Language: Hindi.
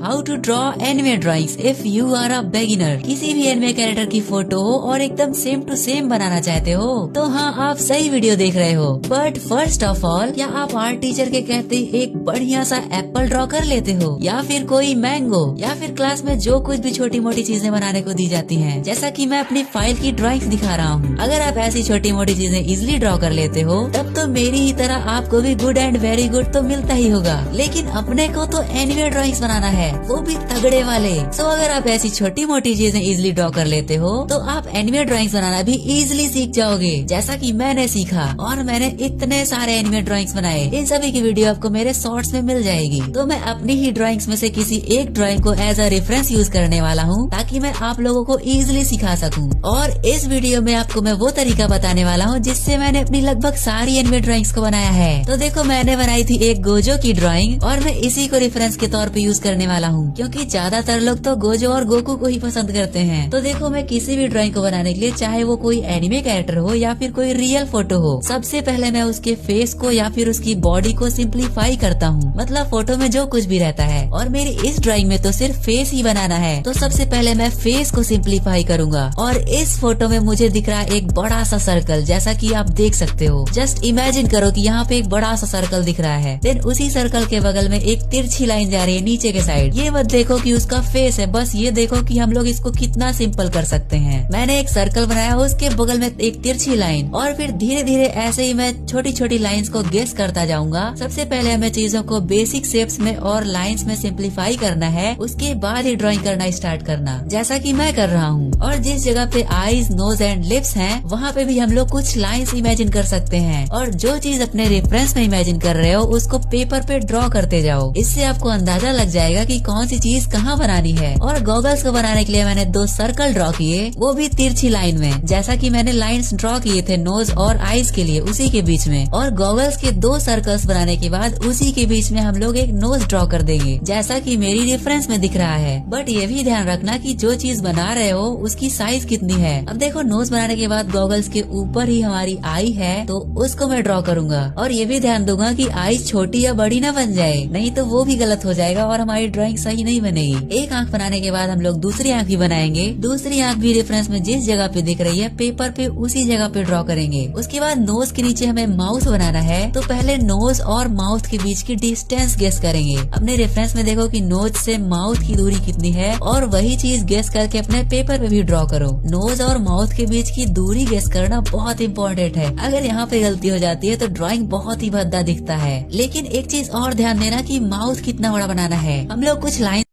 How to draw anime drawings if you are a beginner. किसी भी एनिमे कैरेक्टर की फोटो हो और एकदम सेम टू सेम बनाना चाहते हो तो हाँ, आप सही वीडियो देख रहे हो। बट फर्स्ट ऑफ ऑल, क्या आप आर्ट टीचर के कहते एक बढ़िया सा एप्पल ड्रॉ कर लेते हो, या फिर कोई मैंगो, या फिर क्लास में जो कुछ भी छोटी मोटी चीजें बनाने को दी जाती हैं, जैसा कि मैं अपनी फाइल की ड्राइंग्स दिखा रहा हूँ। अगर आप ऐसी छोटी मोटी चीजें इजिली ड्रॉ कर लेते हो तब तो मेरी ही तरह आपको भी गुड एंड वेरी गुड तो मिलता ही होगा। लेकिन अपने को तो एनिमे ड्राइंग्स बनाना है, वो भी तगड़े वाले। सो अगर आप ऐसी छोटी मोटी चीजें इजिली ड्रॉ कर लेते हो तो आप एनिमे ड्राइंग्स बनाना भी इजिली सीख जाओगे, जैसा कि मैंने सीखा। और मैंने इतने सारे एनिमे ड्राइंग्स बनाए, इन सभी की वीडियो आपको मेरे शॉर्ट्स में मिल जाएगी। तो मैं अपनी ही ड्राइंग्स में से किसी एक ड्राइंग को एज अ रेफरेंस यूज करने वाला हूँ, ताकि मैं आप लोगों को इजिली सिखा सकूँ। और इस वीडियो में आपको मैं वो तरीका बताने वाला हूँ जिससे मैंने अपनी लगभग सारी एनिमे ड्राइंग्स को बनाया है। तो देखो, मैंने बनाई थी एक गोजो की ड्राइंग, और मैं इसी को रेफरेंस के तौर पे यूज करने वाला हूँ, क्योंकि ज्यादातर लोग तो गोजो और गोकू को ही पसंद करते हैं। तो देखो, मैं किसी भी ड्राइंग को बनाने के लिए, चाहे वो कोई एनिमे कैरेक्टर हो या फिर कोई रियल फोटो हो, सबसे पहले मैं उसके फेस को या फिर उसकी बॉडी को सिंप्लीफाई करता हूँ, मतलब फोटो में जो कुछ भी रहता है। और मेरी इस ड्राइंग में तो सिर्फ फेस ही बनाना है, तो सबसे पहले मैं फेस को सिंप्लीफाई करूंगा। और इस फोटो में मुझे दिख रहा है एक बड़ा सा सर्कल, जैसा कि आप देख सकते हो। जस्ट इमेजिन करो कि यहाँ पे एक बड़ा सा सर्कल दिख रहा है, देन उसी सर्कल के बगल में एक तिरछी लाइन जा रही है नीचे के साइड। ये मत देखो कि उसका फेस है, बस ये देखो कि हम लोग इसको कितना सिंपल कर सकते हैं। मैंने एक सर्कल बनाया, उसके बगल में एक तिरछी लाइन, और फिर धीरे धीरे ऐसे ही मैं छोटी छोटी लाइंस को गेस करता जाऊंगा। सबसे पहले हमें चीजों को बेसिक शेप्स में और लाइंस में सिंप्लीफाई करना है, उसके बाद ही ड्राइंग करना स्टार्ट करना, जैसा कि मैं कर रहा हूँ। और जिस जगह पे आईज, नोज एंड लिप्स हैं, वहाँ पे भी हम लोग कुछ लाइंस इमेजिन कर सकते हैं। और जो चीज अपने रेफरेंस में इमेजिन कर रहे हो उसको पेपर पे ड्रॉ करते जाओ, इससे आपको अंदाजा लग जाएगा कि कौन सी चीज कहाँ बनानी है। और गॉगल्स को बनाने के लिए मैंने 2 सर्कल ड्रॉ किए, वो भी तिरछी लाइन में, जैसा कि मैंने लाइंस ड्रॉ किए थे नोज और आईज के लिए, उसी के बीच में। और गॉगल्स के 2 सर्कल्स बनाने के बाद उसी के बीच में हम लोग एक नोज ड्रॉ कर देंगे, जैसा कि मेरी रेफरेंस में दिख रहा है। बट ये भी ध्यान रखना कि जो चीज बना रहे हो उसकी साइज कितनी है। अब देखो, नोज बनाने के बाद गॉगल्स के ऊपर ही हमारी आई है, तो उसको मैं ड्रॉ करूंगा। और ये भी ध्यान दूंगा कि आईज छोटी या बड़ी ना बन जाए, नहीं तो वो भी गलत हो जाएगा और हमारी ड्राइंग सही नहीं बनेगी। एक आंख बनाने के बाद हम लोग दूसरी आंख भी बनाएंगे। दूसरी आंख भी रेफरेंस में जिस जगह पे दिख रही है पेपर पे, उसी जगह पे ड्रॉ करेंगे। उसके बाद नोज के नीचे हमें माउथ बनाना है, तो पहले नोज और माउथ के बीच की डिस्टेंस गेस करेंगे। अपने रेफरेंस में देखो कि नोज से माउथ की दूरी कितनी है, और वही चीज गेस करके अपने पेपर पे भी ड्रॉ करो। नोज और माउथ के बीच की दूरी गेस करना बहुत इम्पोर्टेंट है। अगर यहाँ पे गलती हो जाती है तो ड्राइंग बहुत ही भद्दा दिखता है। लेकिन एक चीज और ध्यान देना कि माउथ कितना बड़ा बनाना है। हम लोग कुछ लाइन